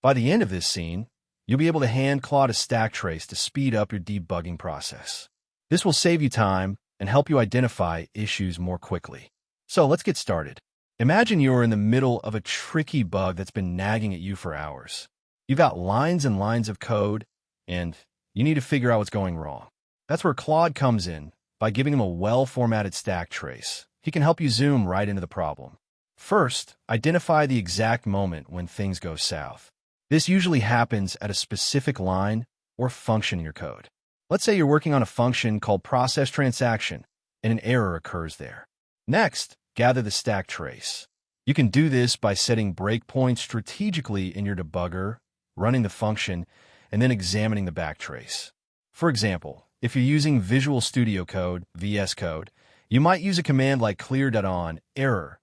By the end of this scene, you'll be able to hand Claude a stack trace to speed up your debugging process. This will save you time and help you identify issues more quickly. So let's get started. Imagine you're in the middle of a tricky bug that's been nagging at you for hours. You've got lines and lines of code, and you need to figure out what's going wrong. That's where Claude comes in. By giving him a well-formatted stack trace, he can help you zoom right into the problem. First, identify the exact moment when things go south. This usually happens at a specific line or function in your code. Let's say you're working on a function called process transaction, and an error occurs there. Next, gather the stack trace. You can do this by setting breakpoints strategically in your debugger, running the function, and then examining the backtrace. For example, if you're using Visual Studio Code, VS Code, you might use a command like clear.on error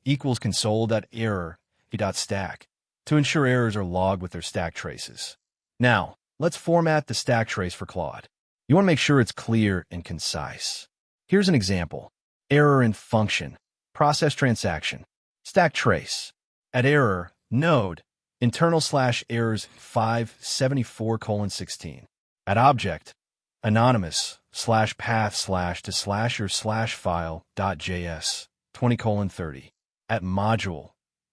equals console.error.stack to ensure errors are logged with their stack traces. Now, let's format the stack trace for Claude. You want to make sure it's clear and concise. Here's an example. Error in function, process transaction, stack trace. At error, node, internal/errors 574:16. At object, anonymous /path/to/your/file.js 20:30. At module,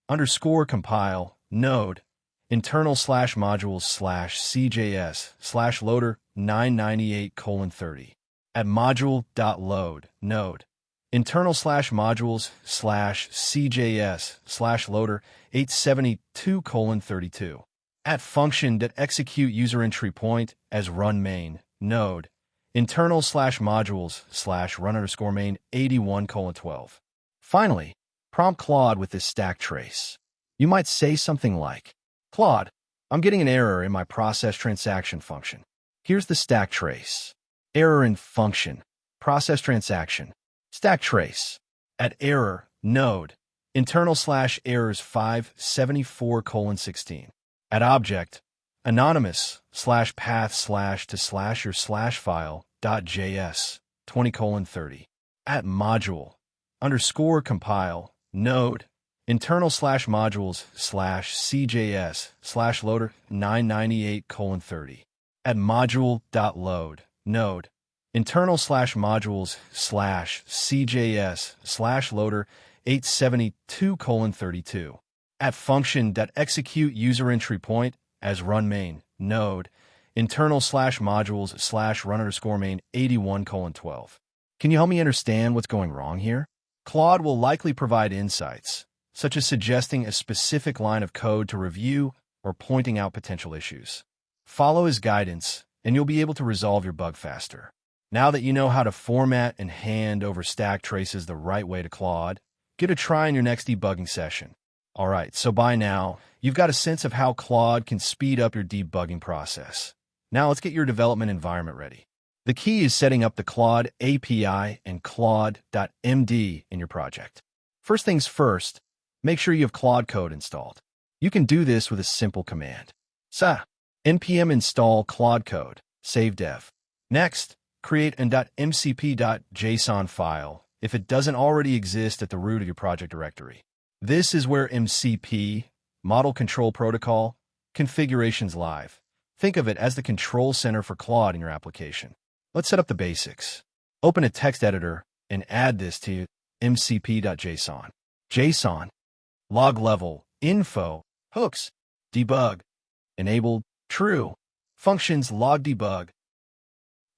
_compile, node, internal/modules/cjs/loader 998:30. At module.load, node, internal/modules/cjs/loader 872:32. At function.execute user entry point as run main, node, internal/modules/run_main 81:12. Finally, prompt Claude with this stack trace. You might say something like, Claude, I'm getting an error in my process transaction function. Here's the stack trace. Error in function, process transaction, stack trace. At error, node, internal/errors 574:16. At object, anonymous /path/to/your/file.js 20:30. At module, _compile, node, internal/modules/cjs/loader 998:30. At module.load, node, internal/modules/cjs/loader 872:32. At function.execute user entry point as run main, node, internal/modules/run_main 81:12. Can you help me understand what's going wrong here? Claude will likely provide insights, such as suggesting a specific line of code to review or pointing out potential issues. Follow his guidance, and you'll be able to resolve your bug faster. Now that you know how to format and hand over stack traces the right way to Claude, give it a try in your next debugging session. Alright, so by now, you've got a sense of how Claude can speed up your debugging process. Now let's get your development environment ready. The key is setting up the Claude API and Claude.md in your project. First things first, make sure you have Claude Code installed. You can do this with a simple command. npm install Claude Code, save dev. Next, create an .mcp.json file if it doesn't already exist at the root of your project directory. This is where MCP, Model Control Protocol, configurations live. Think of it as the control center for Claude in your application. Let's set up the basics. Open a text editor and add this to mcp.json. JSON, log level, info, hooks, debug, enabled, true, functions log debug.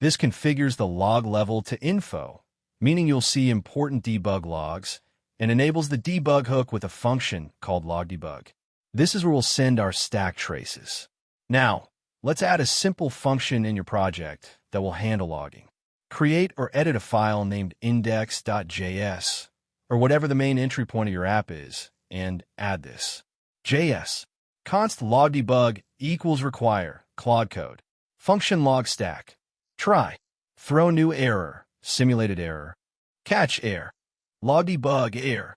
This configures the log level to info, meaning you'll see important debug logs, and enables the debug hook with a function called logDebug. This is where we'll send our stack traces. Now, let's add a simple function in your project that will handle logging. Create or edit a file named index.js, or whatever the main entry point of your app is, and add this. JS, const logDebug equals require, Claude Code, function log stack. Try, throw new error, simulated error, catch error, logDebug error,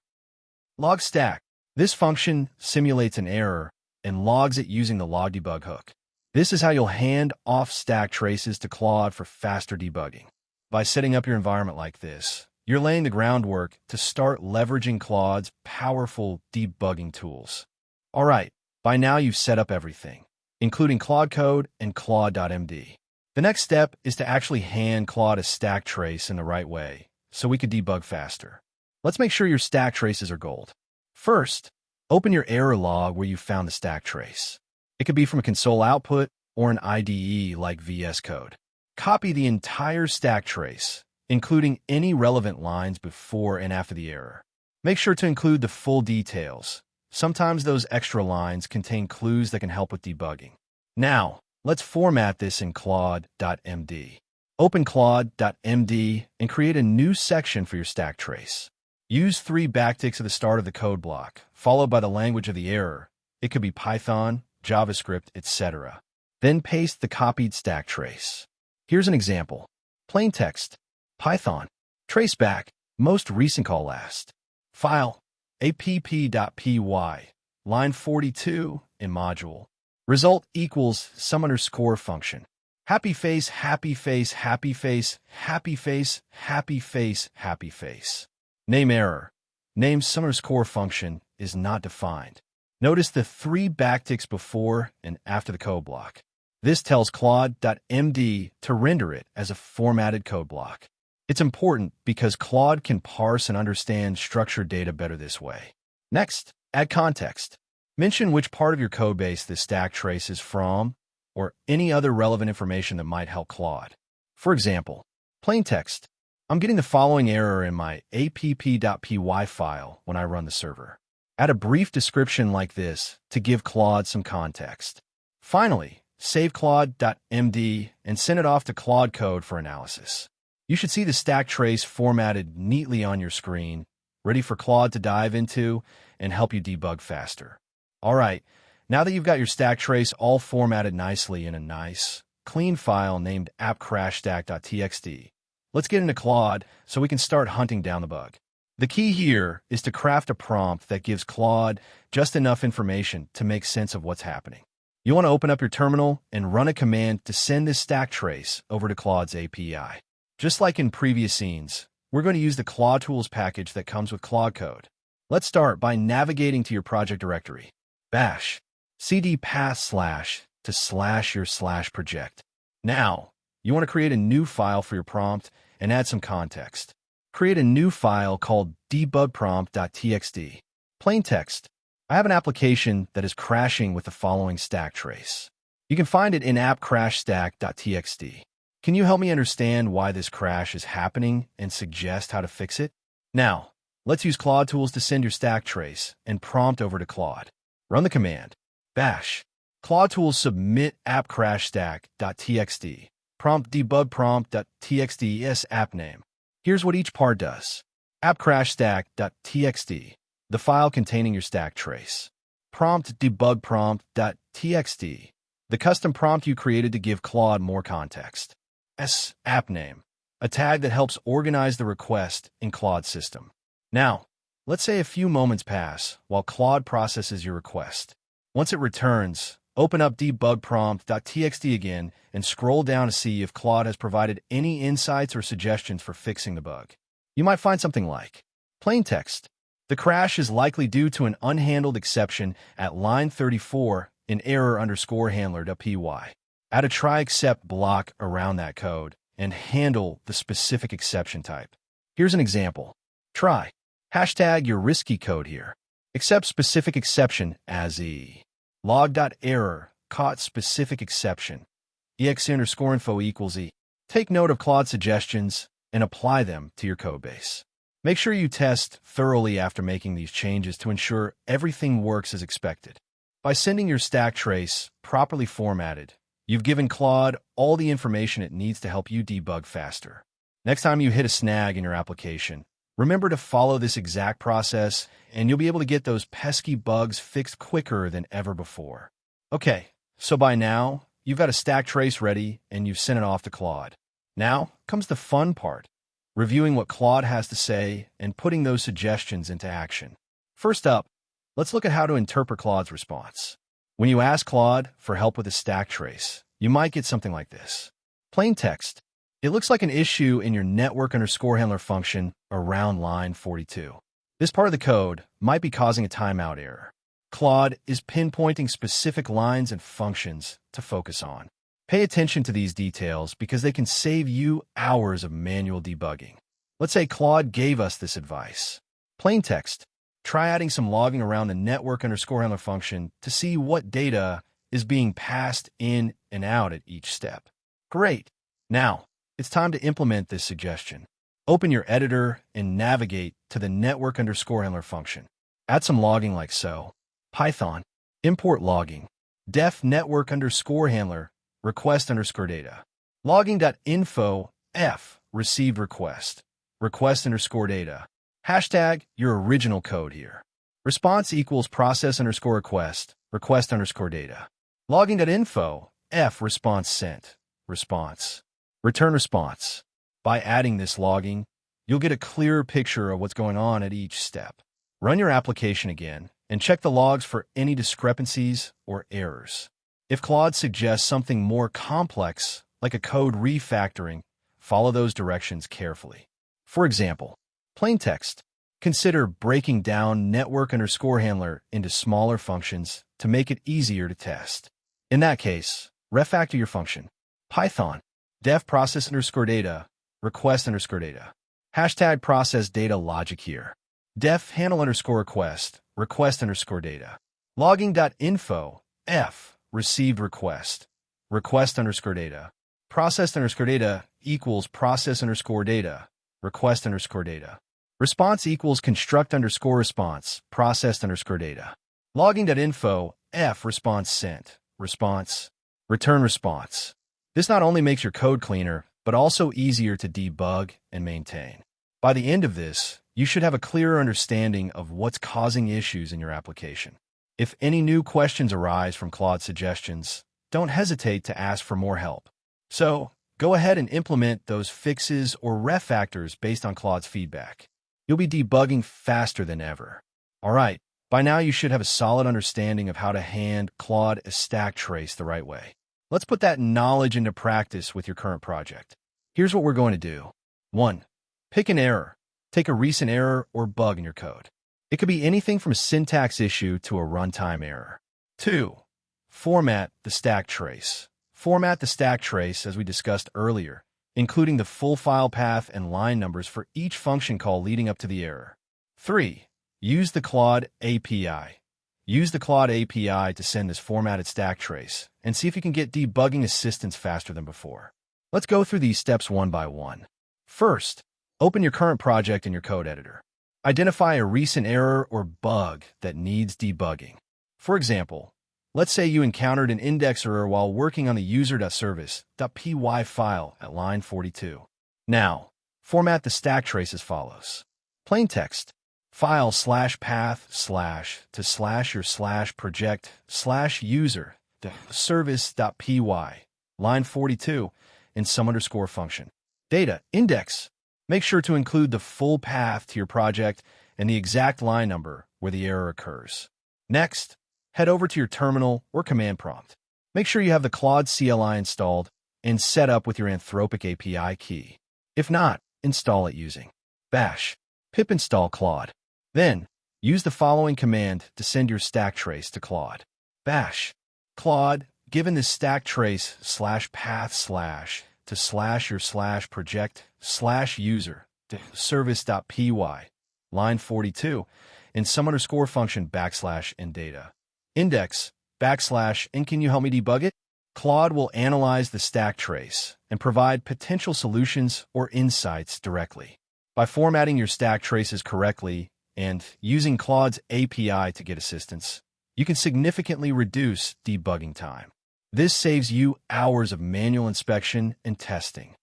log stack. This function simulates an error and logs it using the logDebug hook. This is how you'll hand off stack traces to Claude for faster debugging. By setting up your environment like this, you're laying the groundwork to start leveraging Claude's powerful debugging tools. All right, By now, you've set up everything, including Claude code and Claude.md. The next step is to actually hand Claude a stack trace in the right way, so we could debug faster. Let's make sure your stack traces are gold. First, open your error log where you found the stack trace. It could be from a console output or an IDE like VS Code. Copy the entire stack trace, including any relevant lines before and after the error. Make sure to include the full details. Sometimes those extra lines contain clues that can help with debugging. Now, let's format this in Claude.md. Open Claude.md and create a new section for your stack trace. Use 3 backticks at the start of the code block, followed by the language of the error. It could be Python, JavaScript, etc. Then paste the copied stack trace. Here's an example. Plain text, Python, traceback, most recent call last. File, app.py, line 42 in module. Result equals sum_function. Happy face, happy face, happy face, happy face, happy face, happy face. Name error. Name sum_function is not defined. Notice the 3 backticks before and after the code block. This tells Claude.md to render it as a formatted code block. It's important because Claude can parse and understand structured data better this way. Next, add context. Mention which part of your codebase this stack trace is from, or any other relevant information that might help Claude. For example, plain text. I'm getting the following error in my app.py file when I run the server. Add a brief description like this to give Claude some context. Finally, save Claude.md and send it off to Claude Code for analysis. You should see the stack trace formatted neatly on your screen, ready for Claude to dive into and help you debug faster. All right, now that you've got your stack trace all formatted nicely in a nice, clean file named app-crashstack.txt, let's get into Claude so we can start hunting down the bug. The key here is to craft a prompt that gives Claude just enough information to make sense of what's happening. You want to open up your terminal and run a command to send this stack trace over to Claude's API. Just like in previous scenes, we're going to use the Claude Tools package that comes with Claude Code. Let's start by navigating to your project directory. Bash, cd path/ to /your/project. Now, you want to create a new file for your prompt and add some context. Create a new file called debugprompt.txt. Plain text. I have an application that is crashing with the following stack trace. You can find it in app-crashstack.txt. Can you help me understand why this crash is happening and suggest how to fix it? Now, let's use Claude Tools to send your stack trace and prompt over to Claude. Run the command. Bash. Claude Tools submit app-crashstack.txt. Prompt debugprompt.txt is app name. Here's what each part does. app-crashstack.txt, the file containing your stack trace. Prompt debugprompt.txt, the custom prompt you created to give Claude more context. App name, a tag that helps organize the request in Claude's system. Now, let's say a few moments pass while Claude processes your request. Once it returns, open up debugprompt.txt again and scroll down to see if Claude has provided any insights or suggestions for fixing the bug. You might find something like, plain text. The crash is likely due to an unhandled exception at line 34 in error_handler.py. Add a try except block around that code and handle the specific exception type. Here's an example. Try. Hashtag your risky code here. Accept specific exception as log.error caught specific exception. ex_info equals e. Take note of Claude's suggestions and apply them to your codebase. Make sure you test thoroughly after making these changes to ensure everything works as expected. By sending your stack trace properly formatted, you've given Claude all the information it needs to help you debug faster. Next time you hit a snag in your application, remember to follow this exact process, and you'll be able to get those pesky bugs fixed quicker than ever before. Okay, so by now, you've got a stack trace ready, and you've sent it off to Claude. Now comes the fun part, reviewing what Claude has to say and putting those suggestions into action. First up, let's look at how to interpret Claude's response. When you ask Claude for help with a stack trace, you might get something like this. Plain text. It looks like an issue in your network_handler function around line 42. This part of the code might be causing a timeout error. Claude is pinpointing specific lines and functions to focus on. Pay attention to these details because they can save you hours of manual debugging. Let's say Claude gave us this advice. Plain text. Try adding some logging around the network_handler function to see what data is being passed in and out at each step. Great. Now, it's time to implement this suggestion. Open your editor and navigate to the network_handler function. Add some logging like so. Python, import logging, def network_handler, request_data. Logging.info, f, received request, request_data. Hashtag your original code here. Response equals process_request, request_data. Logging.info, f, response sent, response. Return response. By adding this logging, you'll get a clearer picture of what's going on at each step. Run your application again and check the logs for any discrepancies or errors. If Claude suggests something more complex, like a code refactoring, follow those directions carefully. For example, plain text. Consider breaking down network_handler into smaller functions to make it easier to test. In that case, refactor your function. Python, def process_data, request_data. Hashtag process data logic here. Def handle_request, request_data. Logging.info, f, received request, request_data. Process_data equals process_data, request_data. Response equals construct_response, process_data. Logging.info, f, response sent, response. Return response. This not only makes your code cleaner, but also easier to debug and maintain. By the end of this, you should have a clearer understanding of what's causing issues in your application. If any new questions arise from Claude's suggestions, don't hesitate to ask for more help. So, go ahead and implement those fixes or refactors based on Claude's feedback. You'll be debugging faster than ever. All right, by now you should have a solid understanding of how to hand Claude a stack trace the right way. Let's put that knowledge into practice with your current project. Here's what we're going to do. 1. Pick an error. Take a recent error or bug in your code. It could be anything from a syntax issue to a runtime error. 2. Format the stack trace. Format the stack trace as we discussed earlier, including the full file path and line numbers for each function call leading up to the error. 3. Use the Claude API. Use the Claude API to send this formatted stack trace and see if you can get debugging assistance faster than before. Let's go through these steps one by one. First, open your current project in your code editor. Identify a recent error or bug that needs debugging. For example, let's say you encountered an index error while working on the user.service.py file at line 42. Now, format the stack trace as follows. Plain text. File /path//project/user.service.py, line 42, in some_ function. Data, index. Make sure to include the full path to your project and the exact line number where the error occurs. Next, head over to your terminal or command prompt. Make sure you have the Claude CLI installed and set up with your Anthropic API key. If not, install it using bash pip install Claude. Then, use the following command to send your stack trace to Claude. Bash Claude, given this stack trace /path//project/user.service.py, line 42, in some_ function \and data. Index \, and can you help me debug it? Claude will analyze the stack trace and provide potential solutions or insights directly. By formatting your stack traces correctly and using Claude's API to get assistance, you can significantly reduce debugging time. This saves you hours of manual inspection and testing.